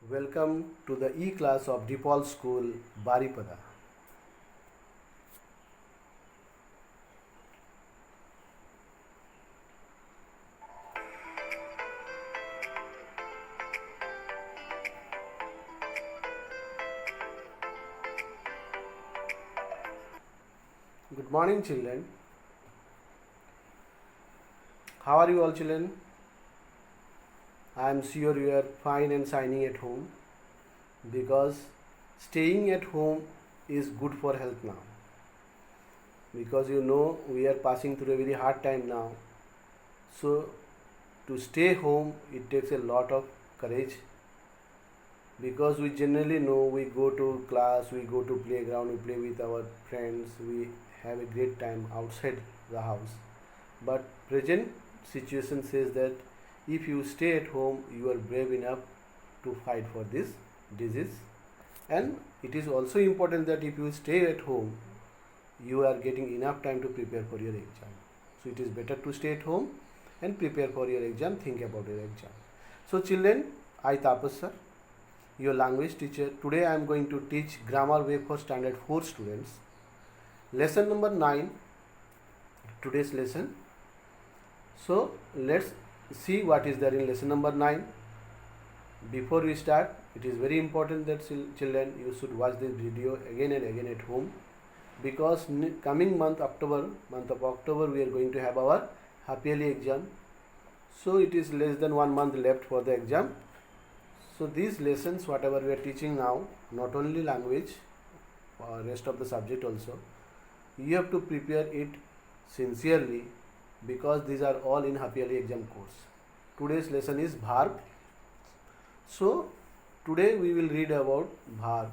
Welcome to the E-class of DePaul School, Baripada. Good morning, children. How are you all, children? I am sure you are fine and shining at home because staying at home is good for health now. Because we are passing through a very hard time now. So to stay home it takes a lot of courage because we generally know we go to class, we go to playground, we play with our friends, we have a great time outside the house. But present situation says that if you stay at home, you are brave enough to fight for this disease. And it is also important that if you stay at home, you are getting enough time to prepare for your exam. So it is better to stay at home and prepare for your exam, think about your exam. So children, I Tapas sir, your language teacher. Today I am going to teach grammar way for standard 4 students. Lesson number 9, today's lesson. So let's see what is there in lesson number 9. Before we start, it is very important that children you should watch this video again and again at home because coming month of October we are going to have our half yearly exam. So it is less than 1 month left for the exam. So these lessons whatever we are teaching now, not only language, rest of the subject also, you have to prepare it sincerely because these are all in half yearly exam course. Today's lesson is verb. So today we will read about verb.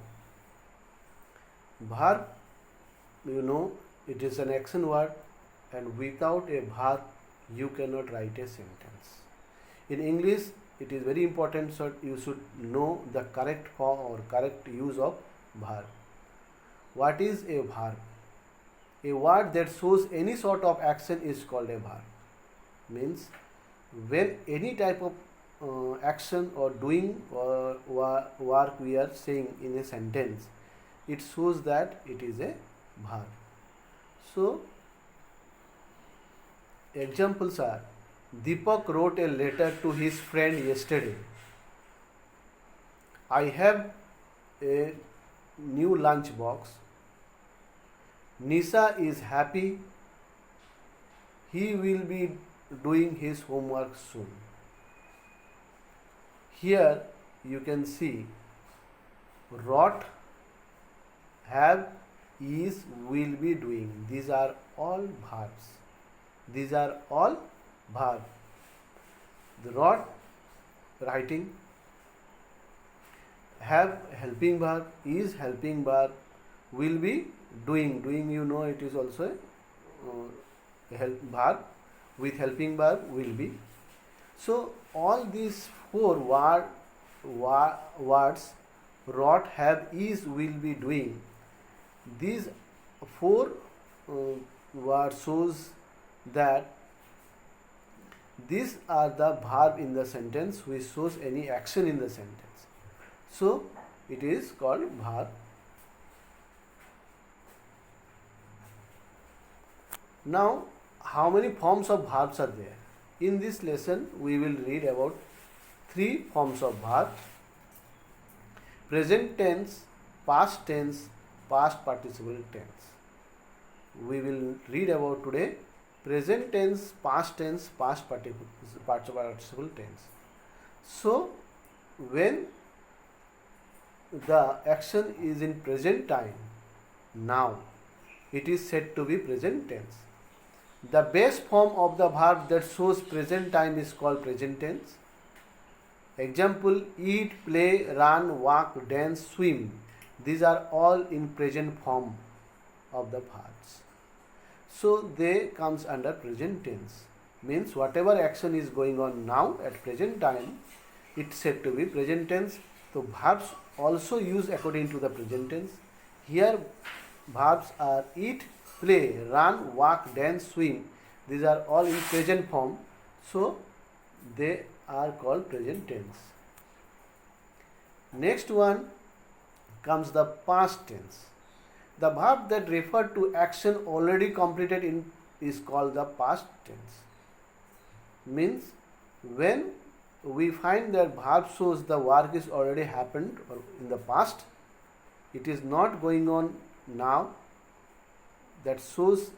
Verb, it is an action word, and without a verb you cannot write a sentence. In English it is very important so you should know the correct form or correct use of verb. What is a verb? A word that shows any sort of action is called a verb. Means when any type of action or doing or work we are saying in a sentence, it shows that it is a verb. So examples are: Deepak wrote a letter to his friend yesterday. I have a new lunch box. Nisa is happy. He will be doing his homework soon. Here you can see wrote, have, is, will be doing. These are all verbs. These are all verbs. The wrote, writing, have, helping verb, is, helping verb, will be, doing. Doing, it is also a verb. With helping verb, will be. So all these 4 words, wrote, have, is, will be, doing, these 4 words shows that these are the verb in the sentence which shows any action in the sentence. So it is called verb. Now, how many forms of verbs are there? In this lesson, we will read about 3 forms of verb: present tense, past tense, past participle tense. We will read about today present tense, past tense, past participle tense. So, when the action is in present time, now, it is said to be present tense. The base form of the verb that shows present time is called present tense. Example: eat, play, run, walk, dance, swim. These are all in present form of the verbs. So they comes under present tense. Means whatever action is going on now at present time, it's said to be present tense. So verbs also used according to the present tense. Here verbs are eat, play, run, walk, dance, swim. These are all in present form. So they are called present tense. Next one comes the past tense. The verb that refer to action already completed in is called the past tense. Means when we find that verb shows the work is already happened or in the past, it is not going on now, that shows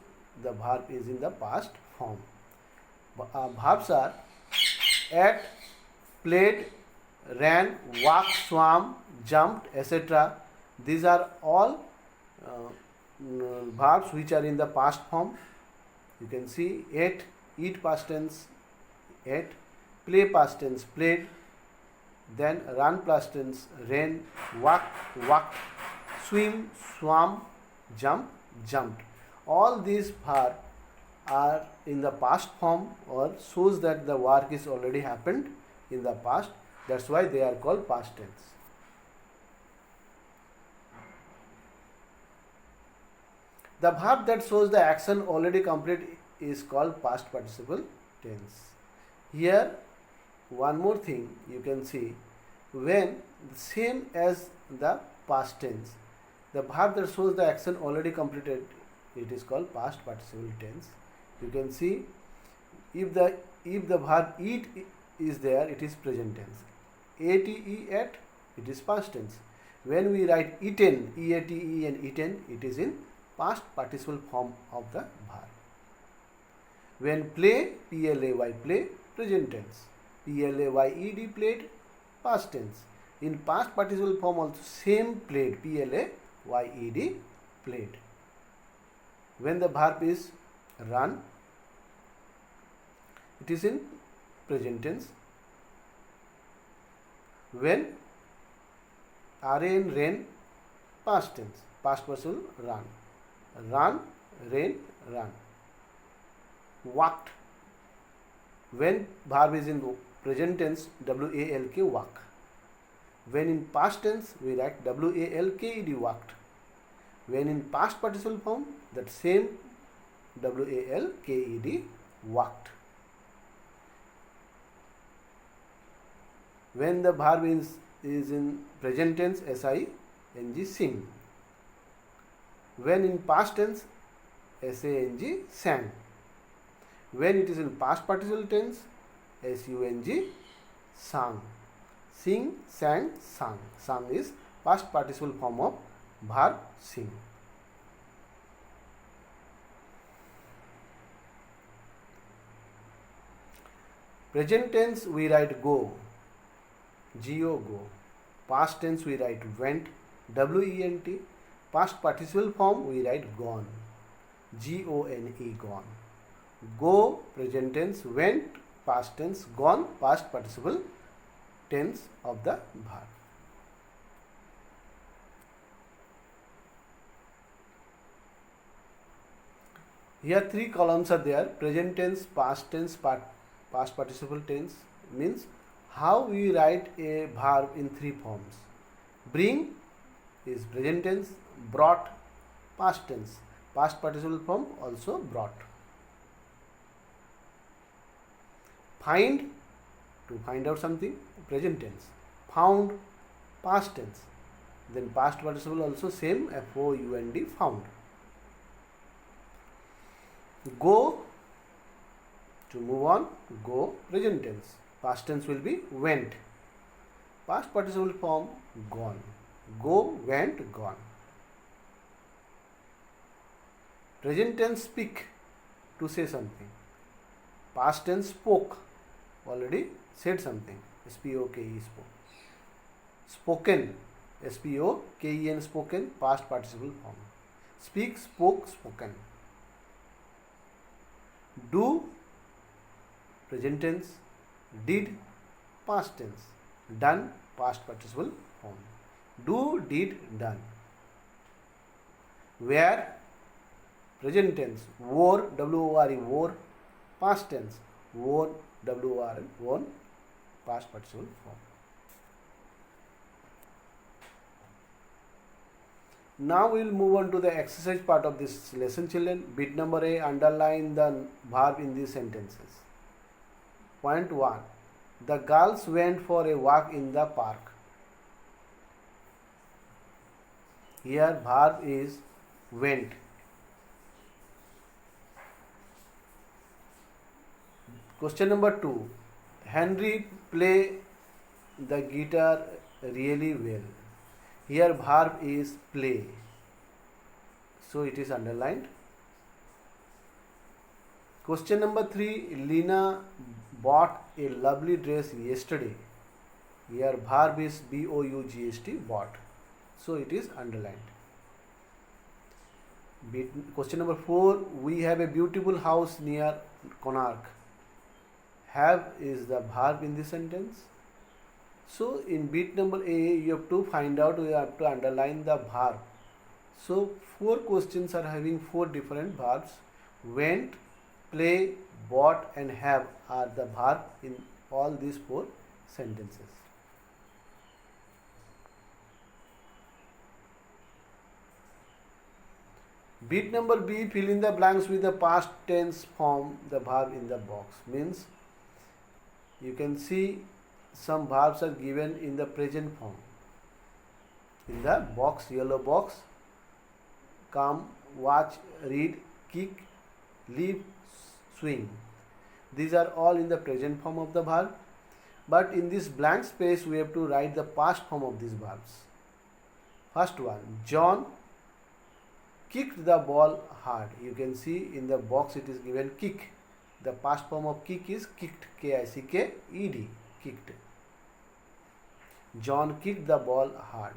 the verb is in the past form. Verbs are ate, played, ran, walked, swam, jumped, etc. These are all verbs which are in the past form. You can see ate, eat past tense, ate, play past tense, played, then run past tense, ran, walked, swim, swam, jump, jumped. All these verbs are in the past form or shows that the work is already happened in the past. That's why they are called past tense. The verb that shows the action already complete is called past participle tense. Here one more thing you can see, when same as the past tense, the verb that shows the action already completed, it is called past participle tense. You can see if the verb eat is there, it is present tense. Ate, ate, it is past tense. When we write eaten, eaten, eaten, it is in past participle form of the verb. When play, play, play, present tense. Played, played, past tense. In past participle form also same played, played, played. When the verb is run, it is in present tense. When ran, past tense, past participle run. Run, ran, run. Walked. When verb is in present tense, walk, walk. When in past tense, we write walked, walked. When in past participle form, that same walked, walked. When the verb is in present tense, sing, sing. When in past tense, sang, sang. When it is in past participle tense, sung, sang. Sing, sang, sang. Sang is past participle form of verb sing. Present tense we write go, go. Past tense we write went, went. Past participle form we write gone, gone, gone. Go present tense, went past tense, gone past participle tense of the verb. Here three columns are there: present tense, past tense, past participle tense. Means how we write a verb in three forms. Bring is present tense, brought past tense, past participle form also brought. Find, to find out something, present tense. Found, past tense. Then past participle also same, found, found. Go, to move on, go, present tense. Past tense will be went. Past participle form gone. Go, went, gone. Present tense speak, to say something. Past tense spoke, already said something. S-P-O-K-E, spoke. Spoken, S-P-O-K-E-N, spoken, past participle form. Speak, spoke, spoken. Do, present tense. Did, past tense. Done, past participle form. Do, did, done. Wear, present tense. Wore, W-O-R-E, wore, past tense. Worn, W-O-R-N, worn, past participle form. Now we will move on to the exercise part of this lesson, children. Bit number A, underline the verb in these sentences. Point 1. The girls went for a walk in the park. Here verb is went. Question number 2. Henry play the guitar really well. Here verb is play, so it is underlined. Question number 3. Lina bought a lovely dress yesterday. Here verb is B-O-U-G-H-T, bought, so it is underlined. Question number 4. We have a beautiful house near Konark. Have is the verb in this sentence. So in bit number A, you have to find out, you have to underline the verb. So 4 questions are having 4 different verbs. Went, play, bought and have are the verb in all these 4 sentences. Bit number B, fill in the blanks with the past tense form the verb in the box. Means you can see some verbs are given in the present form. In the box, yellow box, come, watch, read, kick, leave, swing. These are all in the present form of the verb. But in this blank space, we have to write the past form of these verbs. First one, John kicked the ball hard. You can see in the box it is given kick. The past form of kick is kicked, K-I-C-K-E-D, kicked. John kicked the ball hard.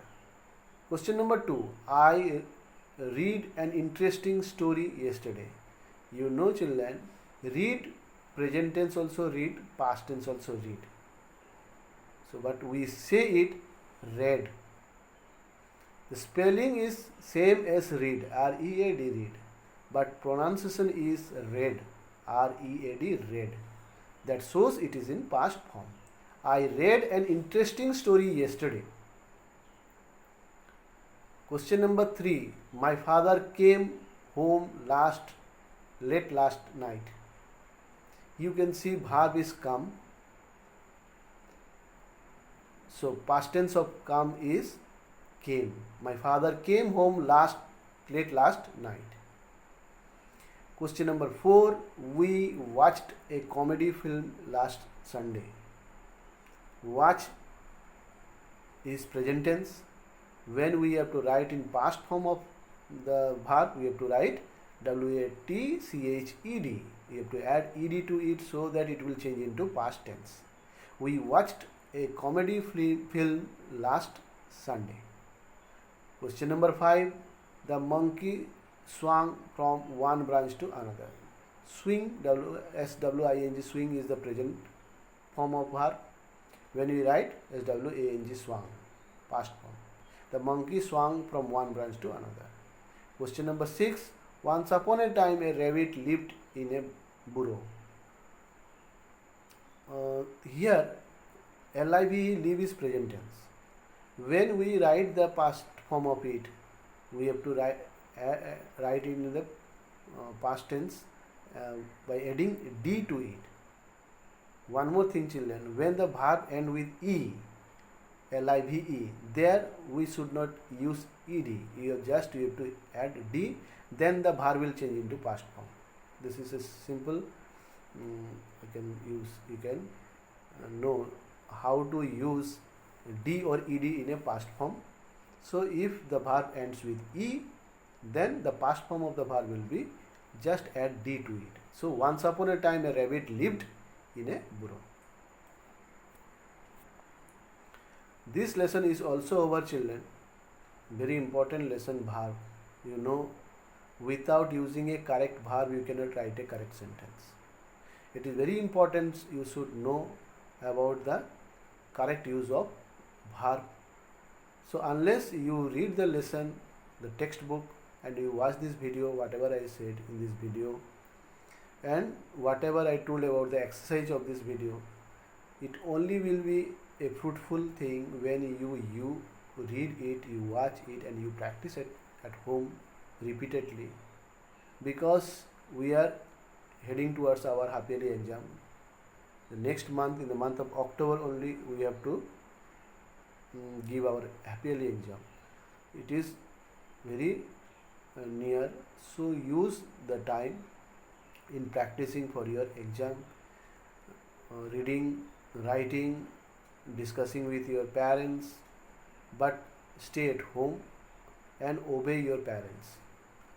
Question number 2. I read an interesting story yesterday. You know children, read, present tense also read, past tense also read. So but we say it read. The spelling is same as read, R-E-A-D, read. But pronunciation is read, R-E-A-D, read. That shows it is in past form. I read an interesting story yesterday. Question number 3. My father came home late last night. You can see verb is come. So past tense of come is came. My father came home late last night. Question number 4. We watched a comedy film last Sunday. Watch is present tense. When we have to write in past form of the verb, we have to write W-A-T-C-H-E-D. We have to add ed to it so that it will change into past tense. We watched a comedy film last Sunday. Question number 5. The monkey swung from one branch to another. Swing, S-W-I-N-G, swing is the present form of verb. When we write S-W-A-N-G, swung, past form. The monkey swung from one branch to another. Question number 6. Once upon a time a rabbit lived in a burrow. Here L-I-V-E, live is present tense. When we write the past form of it, we have to write in the past tense by adding D to it. One more thing children, when the verb end with E, L-I-V-E, there we should not use ed. You have to add D, then the verb will change into past form. This is a simple, you can know how to use D or ed in a past form. So if the verb ends with E, then the past form of the verb will be just add D to it. So once upon a time a rabbit lived in a burrow. This lesson is also over children. Very important lesson, verb. You know, without using a correct verb you cannot write a correct sentence. It is very important you should know about the correct use of verb. So unless you read the lesson, the textbook, and you watch this video, whatever I said in this video and whatever I told about the exercise of this video, it only will be a fruitful thing when you read it, you watch it and you practice it at home repeatedly, because we are heading towards our half yearly exam. The next month, in the month of October only, we have to give our half yearly exam. It is very near. So use the time in practicing for your exam, reading, writing, discussing with your parents, but stay at home and obey your parents.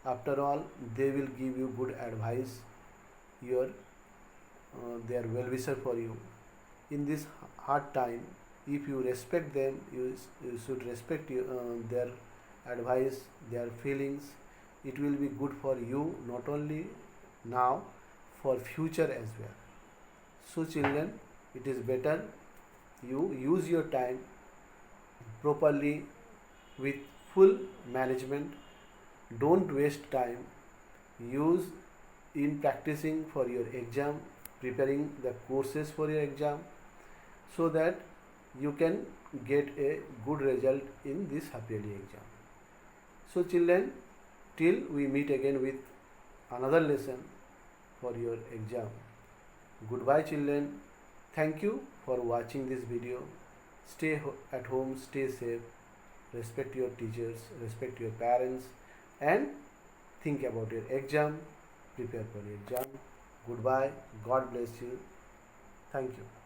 After all, they will give you good advice. Your they are well wisher for you. In this hard time, if you respect them, you should respect their advice, their feelings. It will be good for you not only now, for future as well. So children, it is better you use your time properly with full management. Don't waste time. Use in practicing for your exam, preparing the courses for your exam, so that you can get a good result in this half yearly exam. So children, till we meet again with another lesson for your exam. Goodbye children. Thank you for watching this video. Stay at home, stay safe, respect your teachers, respect your parents, and think about your exam, prepare for your exam. Goodbye. God bless you. Thank you.